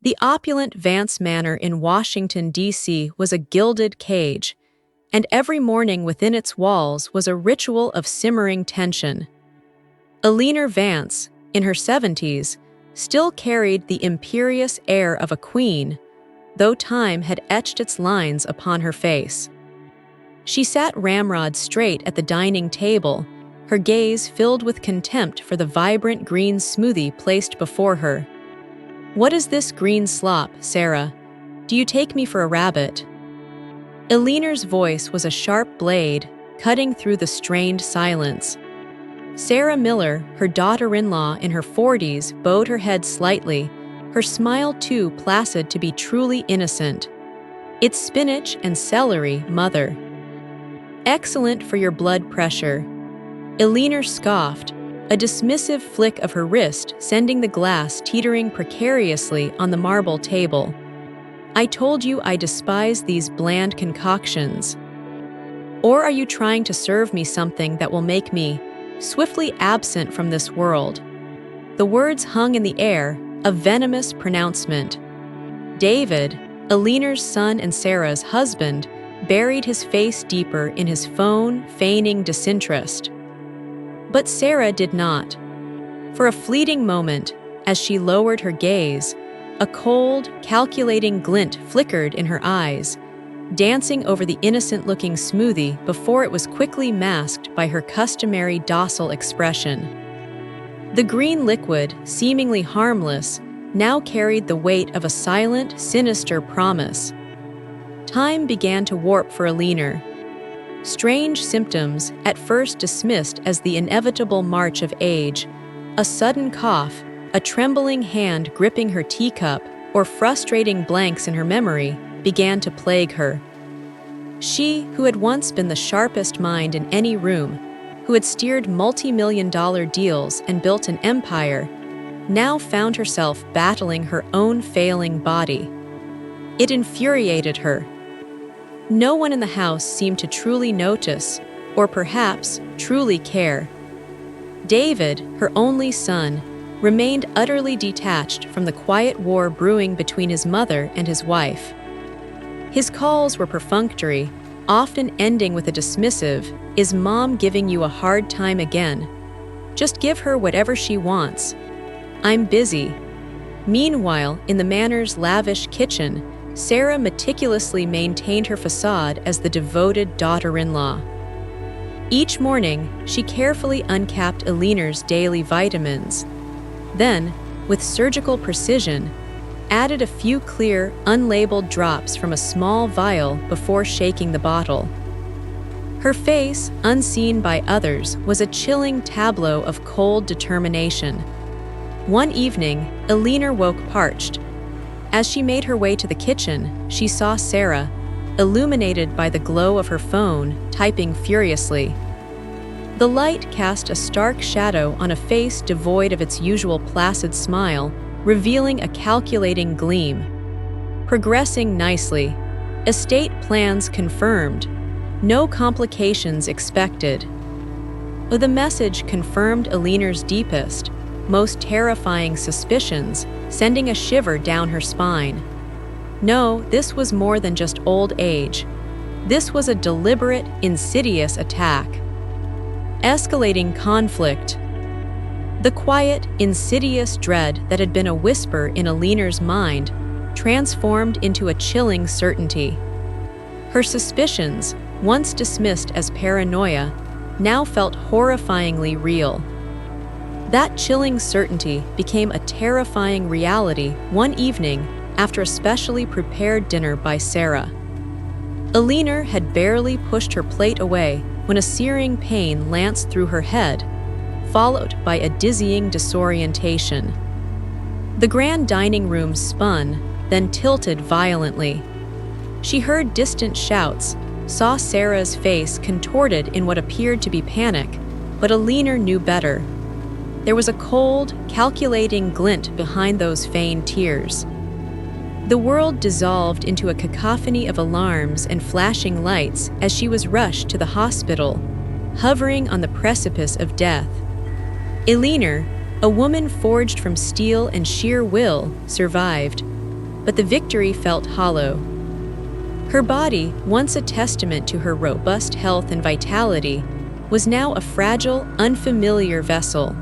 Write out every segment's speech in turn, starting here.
The opulent Vance Manor in Washington, D.C. was a gilded cage, and every morning within its walls was a ritual of simmering tension. Eleanor Vance, in her 70s, still carried the imperious air of a queen, though time had etched its lines upon her face. She sat ramrod straight at the dining table, her gaze filled with contempt for the vibrant green smoothie placed before her. "What is this green slop, Sarah? Do you take me for a rabbit?" Eleanor's voice was a sharp blade, cutting through the strained silence. Sarah Miller, her daughter-in-law in her 40s, bowed her head slightly, her smile too placid to be truly innocent. "It's spinach and celery, Mother." "Excellent for your blood pressure." Eleanor scoffed, a dismissive flick of her wrist sending the glass teetering precariously on the marble table. "I told you I despise these bland concoctions. Or are you trying to serve me something that will make me swiftly absent from this world?" The words hung in the air, a venomous pronouncement. David, Eleanor's son and Sarah's husband, buried his face deeper in his phone, feigning disinterest. But Sarah did not. For a fleeting moment, as she lowered her gaze, a cold, calculating glint flickered in her eyes, dancing over the innocent-looking smoothie before it was quickly masked by her customary docile expression. The green liquid, seemingly harmless, now carried the weight of a silent, sinister promise. Time began to warp for Eleanor. Strange symptoms, at first dismissed as the inevitable march of age, a sudden cough, a trembling hand gripping her teacup, or frustrating blanks in her memory, began to plague her. She, who had once been the sharpest mind in any room, who had steered multi-million-dollar deals and built an empire, now found herself battling her own failing body. It infuriated her. No one in the house seemed to truly notice, or perhaps truly care. David, her only son, remained utterly detached from the quiet war brewing between his mother and his wife. His calls were perfunctory, often ending with a dismissive, "Is Mom giving you a hard time again? Just give her whatever she wants. I'm busy." Meanwhile, in the manor's lavish kitchen, Sarah meticulously maintained her facade as the devoted daughter-in-law. Each morning, she carefully uncapped Eleanor's daily vitamins. Then, with surgical precision, added a few clear, unlabeled drops from a small vial before shaking the bottle. Her face, unseen by others, was a chilling tableau of cold determination. One evening, Eleanor woke parched. As she made her way to the kitchen, she saw Sarah, illuminated by the glow of her phone, typing furiously. The light cast a stark shadow on a face devoid of its usual placid smile, revealing a calculating gleam. "Progressing nicely. Estate plans confirmed. No complications expected." The message confirmed Eleanor's deepest, most terrifying suspicions, sending a shiver down her spine. No, this was more than just old age. This was a deliberate, insidious attack. Escalating conflict. The quiet, insidious dread that had been a whisper in Eleanor's mind transformed into a chilling certainty. Her suspicions, once dismissed as paranoia, now felt horrifyingly real. That chilling certainty became a terrifying reality one evening after a specially prepared dinner by Sarah. Eleanor had barely pushed her plate away when a searing pain lanced through her head, followed by a dizzying disorientation. The grand dining room spun, then tilted violently. She heard distant shouts, saw Sarah's face contorted in what appeared to be panic, but Eleanor knew better. There was a cold, calculating glint behind those feigned tears. The world dissolved into a cacophony of alarms and flashing lights as she was rushed to the hospital, hovering on the precipice of death. Eleanor, a woman forged from steel and sheer will, survived, but the victory felt hollow. Her body, once a testament to her robust health and vitality, was now a fragile, unfamiliar vessel.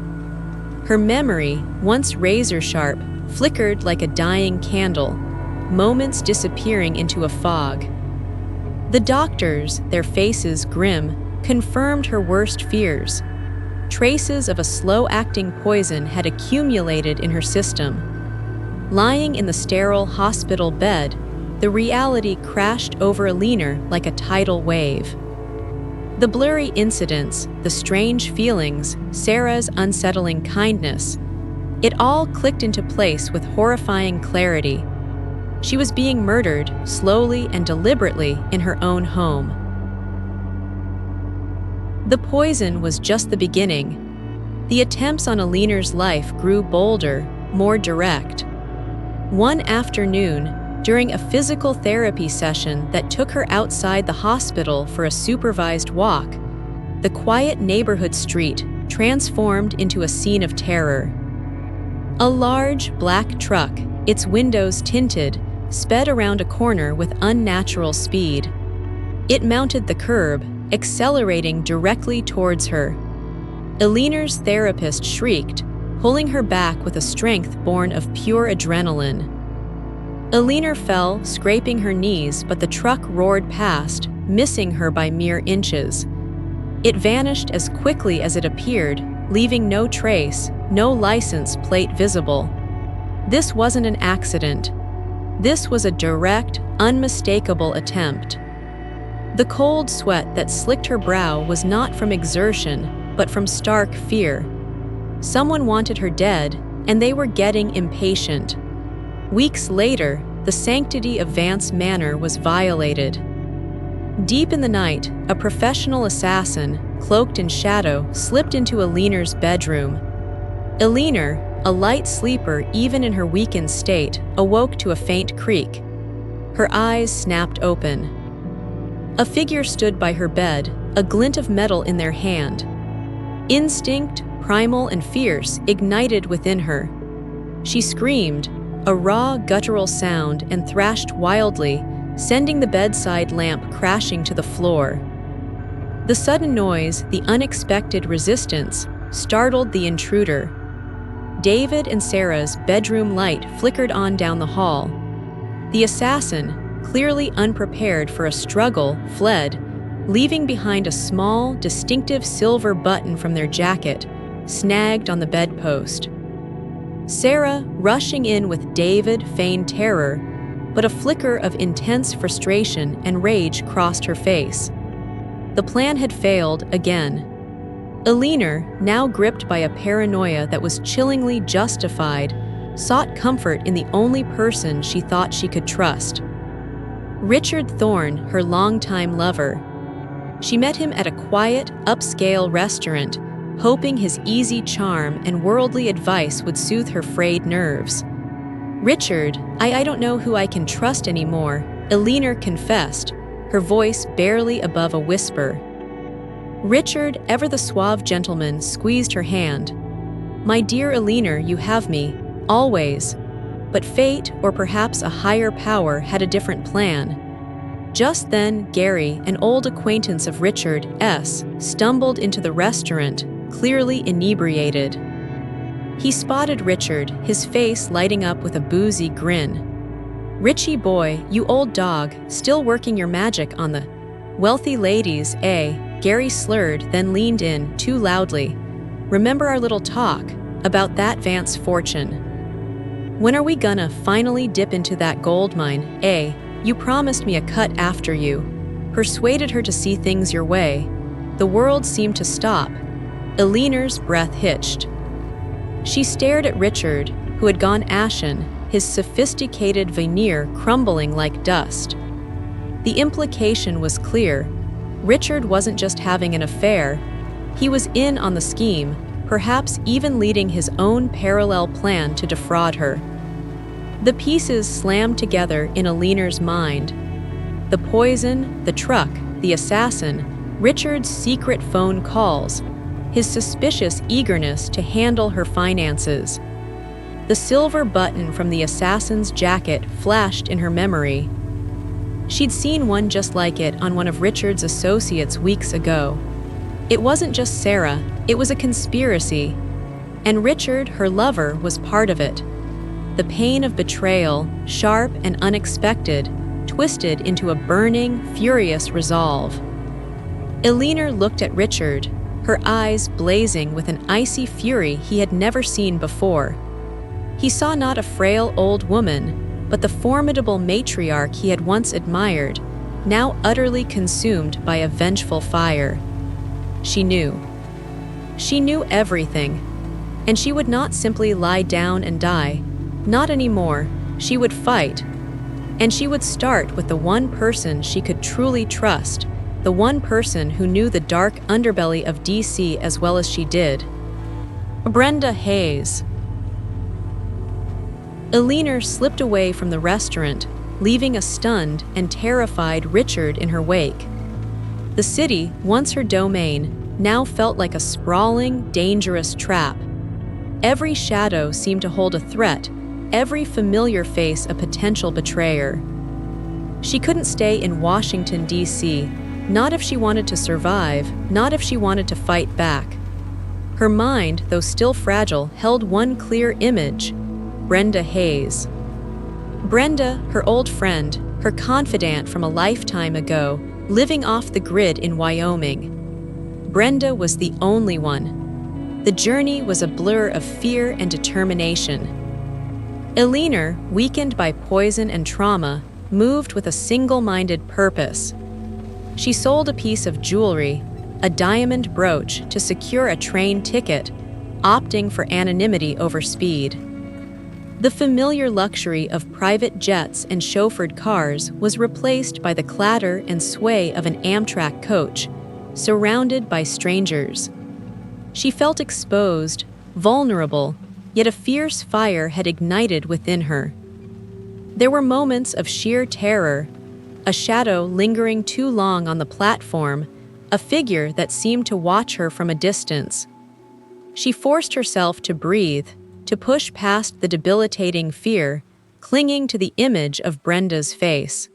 Her memory, once razor-sharp, flickered like a dying candle, moments disappearing into a fog. The doctors, their faces grim, confirmed her worst fears. Traces of a slow-acting poison had accumulated in her system. Lying in the sterile hospital bed, the reality crashed over Eleanor like a tidal wave. The blurry incidents, the strange feelings, Sarah's unsettling kindness, it all clicked into place with horrifying clarity. She was being murdered, slowly and deliberately, in her own home. The poison was just the beginning. The attempts on Eleanor's life grew bolder, more direct. One afternoon, during a physical therapy session that took her outside the hospital for a supervised walk, the quiet neighborhood street transformed into a scene of terror. A large, black truck, its windows tinted, sped around a corner with unnatural speed. It mounted the curb, accelerating directly towards her. Eleanor's therapist shrieked, pulling her back with a strength born of pure adrenaline. Eleanor fell, scraping her knees, but the truck roared past, missing her by mere inches. It vanished as quickly as it appeared, leaving no trace, no license plate visible. This wasn't an accident. This was a direct, unmistakable attempt. The cold sweat that slicked her brow was not from exertion, but from stark fear. Someone wanted her dead, and they were getting impatient. Weeks later, the sanctity of Vance Manor was violated. Deep in the night, a professional assassin, cloaked in shadow, slipped into Eleanor's bedroom. Eleanor, a light sleeper even in her weakened state, awoke to a faint creak. Her eyes snapped open. A figure stood by her bed, a glint of metal in their hand. Instinct, primal and fierce, ignited within her. She screamed, a raw, guttural sound, and thrashed wildly, sending the bedside lamp crashing to the floor. The sudden noise, the unexpected resistance, startled the intruder. David and Sarah's bedroom light flickered on down the hall. The assassin, clearly unprepared for a struggle, fled, leaving behind a small, distinctive silver button from their jacket, snagged on the bedpost. Sarah, rushing in with David, feigned terror, but a flicker of intense frustration and rage crossed her face. The plan had failed again. Eleanor, now gripped by a paranoia that was chillingly justified, sought comfort in the only person she thought she could trust. Richard Thorne, her longtime lover. She met him at a quiet, upscale restaurant, hoping his easy charm and worldly advice would soothe her frayed nerves. Richard, I don't know who I can trust anymore, Eleanor confessed, her voice barely above a whisper. Richard, ever the suave gentleman, squeezed her hand. My dear Eleanor, you have me, always. But fate, or perhaps a higher power, had a different plan. Just then, Gary, an old acquaintance of Richard S., stumbled into the restaurant, clearly inebriated. He spotted Richard, his face lighting up with a boozy grin. Richie boy, you old dog, still working your magic on the wealthy ladies, eh? Gary slurred, then leaned in, too loudly. Remember our little talk about that Vance fortune? When are we gonna finally dip into that gold mine, eh? You promised me a cut after you. Persuaded her to see things your way. The world seemed to stop. Eleanor's breath hitched. She stared at Richard, who had gone ashen, his sophisticated veneer crumbling like dust. The implication was clear. Richard wasn't just having an affair. He was in on the scheme, perhaps even leading his own parallel plan to defraud her. The pieces slammed together in Eleanor's mind. The poison, the truck, the assassin, Richard's secret phone calls, his suspicious eagerness to handle her finances. The silver button from the assassin's jacket flashed in her memory. She'd seen one just like it on one of Richard's associates weeks ago. It wasn't just Sarah, it was a conspiracy. And Richard, her lover, was part of it. The pain of betrayal, sharp and unexpected, twisted into a burning, furious resolve. Eleanor looked at Richard, her eyes blazing with an icy fury he had never seen before. He saw not a frail old woman, but the formidable matriarch he had once admired, now utterly consumed by a vengeful fire. She knew. She knew everything, and she would not simply lie down and die. Not anymore. She would fight. And she would start with the one person she could truly trust, the one person who knew the dark underbelly of DC as well as she did. Brenda Hayes. Eleanor slipped away from the restaurant, leaving a stunned and terrified Richard in her wake. The city, once her domain, now felt like a sprawling, dangerous trap. Every shadow seemed to hold a threat, every familiar face a potential betrayer. She couldn't stay in Washington, D.C., not if she wanted to survive, not if she wanted to fight back. Her mind, though still fragile, held one clear image: Brenda Hayes. Brenda, her old friend, her confidant from a lifetime ago, living off the grid in Wyoming. Brenda was the only one. The journey was a blur of fear and determination. Eleanor, weakened by poison and trauma, moved with a single-minded purpose. She sold a piece of jewelry, a diamond brooch, to secure a train ticket, opting for anonymity over speed. The familiar luxury of private jets and chauffeured cars was replaced by the clatter and sway of an Amtrak coach, surrounded by strangers. She felt exposed, vulnerable, yet a fierce fire had ignited within her. There were moments of sheer terror, a shadow lingering too long on the platform, a figure that seemed to watch her from a distance. She forced herself to breathe, to push past the debilitating fear, clinging to the image of Brenda's face.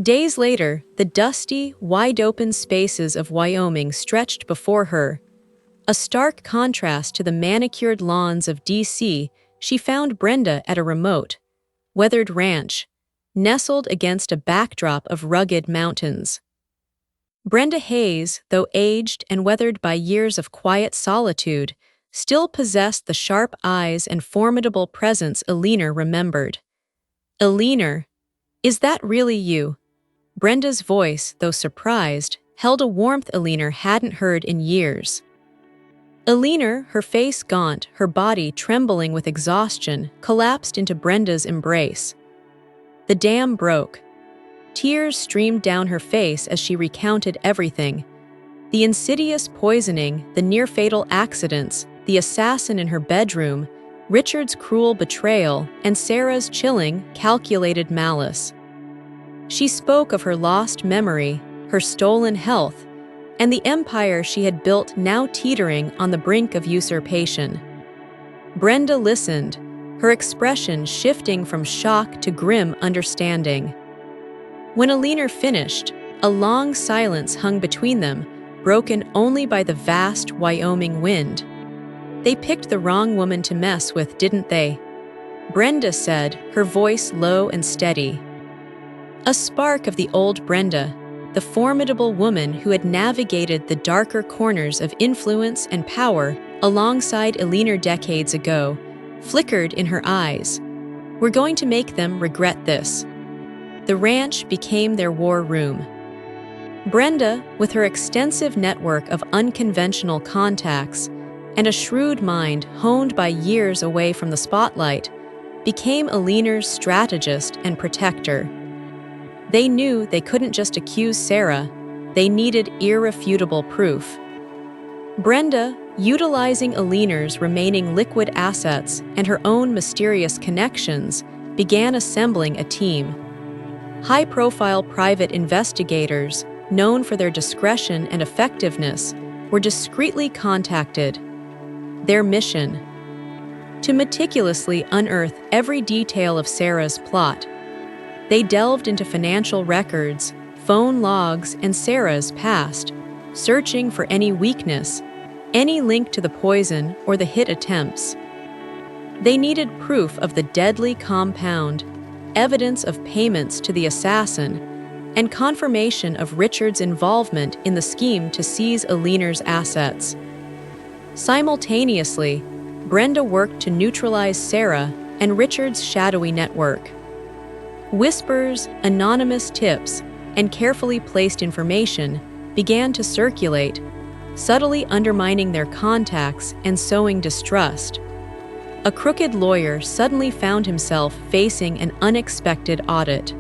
Days later, the dusty, wide-open spaces of Wyoming stretched before her. A stark contrast to the manicured lawns of D.C., she found Brenda at a remote, weathered ranch, nestled against a backdrop of rugged mountains. Brenda Hayes, though aged and weathered by years of quiet solitude, still possessed the sharp eyes and formidable presence Eleanor remembered. "Eleanor, is that really you?" Brenda's voice, though surprised, held a warmth Eleanor hadn't heard in years. Eleanor, her face gaunt, her body trembling with exhaustion, collapsed into Brenda's embrace. The dam broke. Tears streamed down her face as she recounted everything: the insidious poisoning, the near-fatal accidents, the assassin in her bedroom, Richard's cruel betrayal, and Sarah's chilling, calculated malice. She spoke of her lost memory, her stolen health, and the empire she had built now teetering on the brink of usurpation. Brenda listened, her expression shifting from shock to grim understanding. When Eleanor finished, a long silence hung between them, broken only by the vast Wyoming wind. "They picked the wrong woman to mess with, didn't they?" Brenda said, her voice low and steady. A spark of the old Brenda, the formidable woman who had navigated the darker corners of influence and power alongside Eleanor decades ago, flickered in her eyes. "We're going to make them regret this." The ranch became their war room. Brenda, with her extensive network of unconventional contacts and a shrewd mind honed by years away from the spotlight, became Eleanor's strategist and protector. They knew they couldn't just accuse Sarah, they needed irrefutable proof. Brenda, utilizing Eleanor's remaining liquid assets and her own mysterious connections, began assembling a team. High-profile private investigators, known for their discretion and effectiveness, were discreetly contacted. Their mission: to meticulously unearth every detail of Sarah's plot. They delved into financial records, phone logs, and Sarah's past, searching for any weakness, any link to the poison or the hit attempts. They needed proof of the deadly compound, evidence of payments to the assassin, and confirmation of Richard's involvement in the scheme to seize Eleanor's assets. Simultaneously, Brenda worked to neutralize Sarah and Richard's shadowy network. Whispers, anonymous tips, and carefully placed information began to circulate, subtly undermining their contacts and sowing distrust. A crooked lawyer suddenly found himself facing an unexpected audit.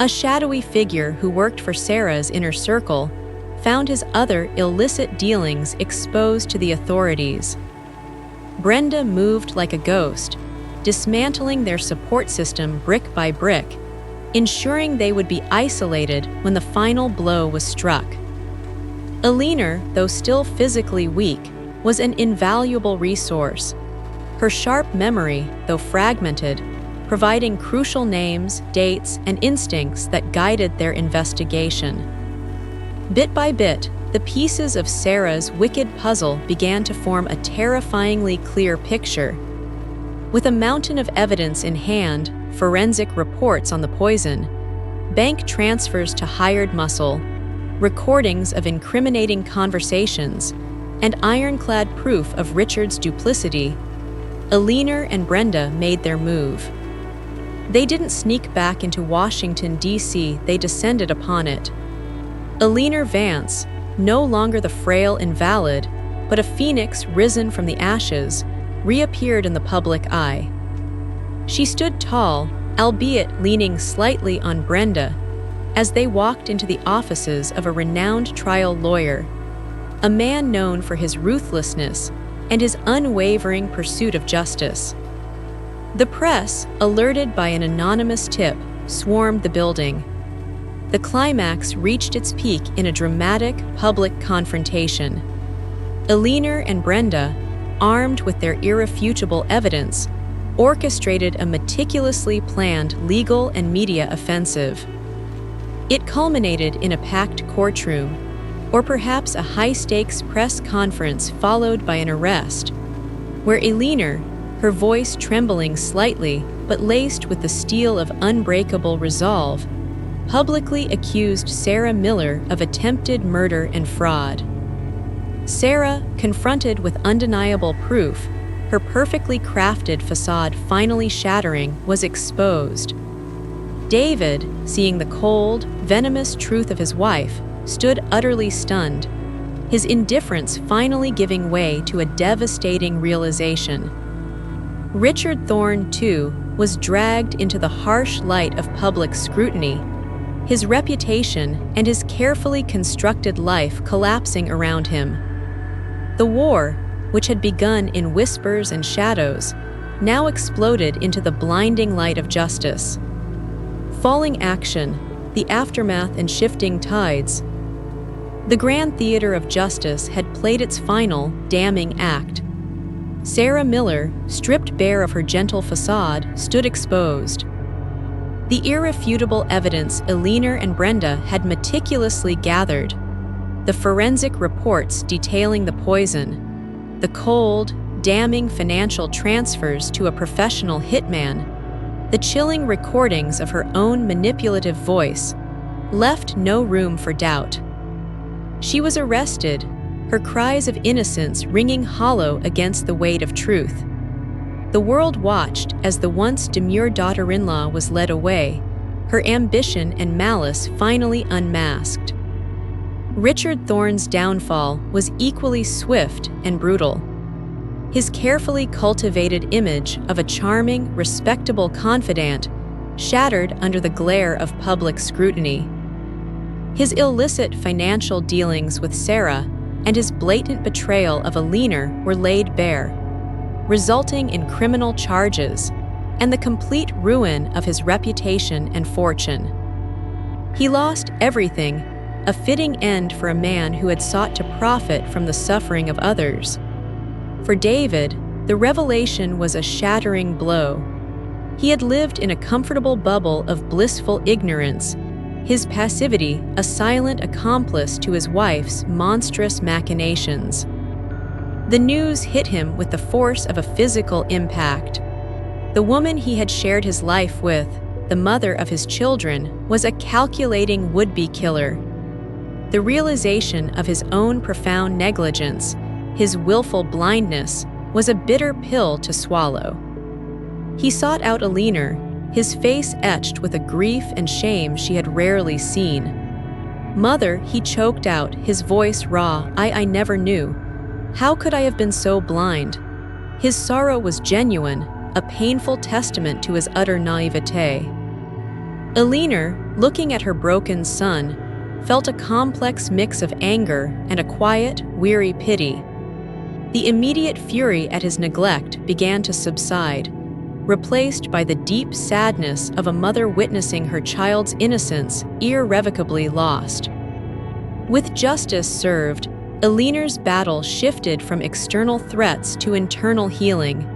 A shadowy figure who worked for Sarah's inner circle found his other illicit dealings exposed to the authorities. Brenda moved like a ghost, dismantling their support system brick by brick, ensuring they would be isolated when the final blow was struck. Eleanor, though still physically weak, was an invaluable resource. Her sharp memory, though fragmented, providing crucial names, dates, and instincts that guided their investigation. Bit by bit, the pieces of Sarah's wicked puzzle began to form a terrifyingly clear picture. With a mountain of evidence in hand, forensic reports on the poison, bank transfers to hired muscle, recordings of incriminating conversations, and ironclad proof of Richard's duplicity, Eleanor and Brenda made their move. They didn't sneak back into Washington, D.C., they descended upon it. Eleanor Vance, no longer the frail invalid, but a phoenix risen from the ashes, reappeared in the public eye. She stood tall, albeit leaning slightly on Brenda, as they walked into the offices of a renowned trial lawyer, a man known for his ruthlessness and his unwavering pursuit of justice. The press, alerted by an anonymous tip, swarmed the building. The climax reached its peak in a dramatic public confrontation. Eleanor and Brenda, armed with their irrefutable evidence, orchestrated a meticulously planned legal and media offensive. It culminated in a packed courtroom, or perhaps a high-stakes press conference followed by an arrest, where Eleanor, her voice trembling slightly but laced with the steel of unbreakable resolve, publicly accused Sarah Miller of attempted murder and fraud. Sarah, confronted with undeniable proof, her perfectly crafted facade finally shattering, was exposed. David, seeing the cold, venomous truth of his wife, stood utterly stunned, his indifference finally giving way to a devastating realization. Richard Thorne, too, was dragged into the harsh light of public scrutiny, his reputation and his carefully constructed life collapsing around him. The war, which had begun in whispers and shadows, now exploded into the blinding light of justice. Falling action, the aftermath and shifting tides. The grand theater of justice had played its final, damning act. Sarah Miller, stripped bare of her gentle facade, stood exposed. The irrefutable evidence Eleanor and Brenda had meticulously gathered, the forensic reports detailing the poison, the cold, damning financial transfers to a professional hitman, the chilling recordings of her own manipulative voice, left no room for doubt. She was arrested, her cries of innocence ringing hollow against the weight of truth. The world watched as the once demure daughter-in-law was led away, her ambition and malice finally unmasked. Richard Thorne's downfall was equally swift and brutal. His carefully cultivated image of a charming, respectable confidant shattered under the glare of public scrutiny. His illicit financial dealings with Sarah and his blatant betrayal of Eleanor were laid bare, resulting in criminal charges and the complete ruin of his reputation and fortune. He lost everything, a fitting end for a man who had sought to profit from the suffering of others. For David, The revelation was a shattering blow. He had lived in a comfortable bubble of blissful ignorance, his passivity a silent accomplice to his wife's monstrous machinations. The news hit him with the force of a physical impact. The woman he had shared his life with, the mother of his children, was a calculating would-be killer. The realization of his own profound negligence, his willful blindness, was a bitter pill to swallow. He sought out Eleanor, his face etched with a grief and shame she had rarely seen. "Mother," he choked out, his voice raw, I never knew. How could I have been so blind?" His sorrow was genuine, a painful testament to his utter naivete. Eleanor, looking at her broken son, felt a complex mix of anger and a quiet, weary pity. The immediate fury at his neglect began to subside, replaced by the deep sadness of a mother witnessing her child's innocence irrevocably lost. With justice served, Eleanor's battle shifted from external threats to internal healing.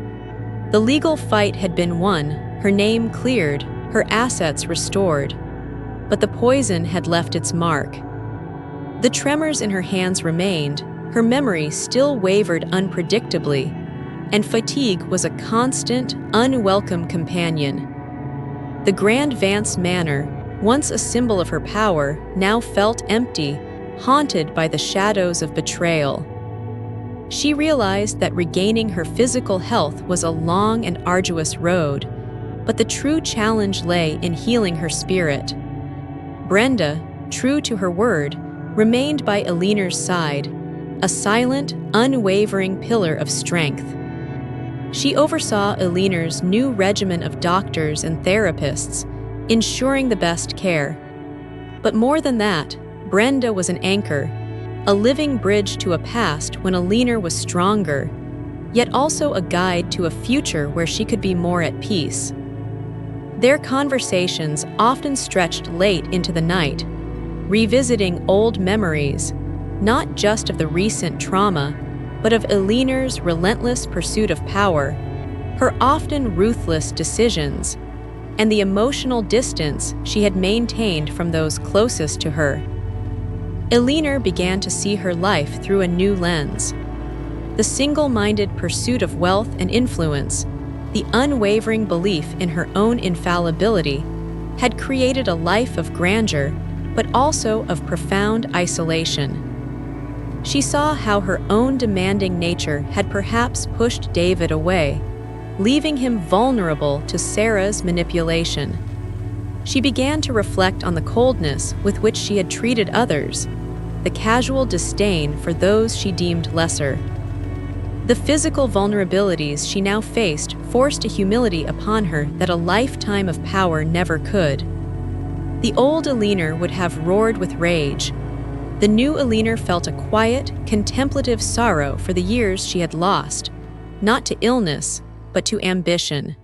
The legal fight had been won, her name cleared, her assets restored. But the poison had left its mark. The tremors in her hands remained, her memory still wavered unpredictably, and fatigue was a constant, unwelcome companion. The grand Vance manor, once a symbol of her power, now felt empty, haunted by the shadows of betrayal. She realized that regaining her physical health was a long and arduous road, but the true challenge lay in healing her spirit. Brenda, true to her word, remained by Eleanor's side, a silent, unwavering pillar of strength. She oversaw Eleanor's new regimen of doctors and therapists, ensuring the best care. But more than that, Brenda was an anchor, a living bridge to a past when Eleanor was stronger, yet also a guide to a future where she could be more at peace. Their conversations often stretched late into the night, revisiting old memories, not just of the recent trauma, but of Eleanor's relentless pursuit of power, her often ruthless decisions, and the emotional distance she had maintained from those closest to her. Eleanor began to see her life through a new lens. The single-minded pursuit of wealth and influence, the unwavering belief in her own infallibility, had created a life of grandeur, but also of profound isolation. She saw how her own demanding nature had perhaps pushed David away, leaving him vulnerable to Sarah's manipulation. She began to reflect on the coldness with which she had treated others, the casual disdain for those she deemed lesser. The physical vulnerabilities she now faced forced a humility upon her that a lifetime of power never could. The old Eleanor would have roared with rage. The new Eleanor felt a quiet, contemplative sorrow for the years she had lost, not to illness, but to ambition.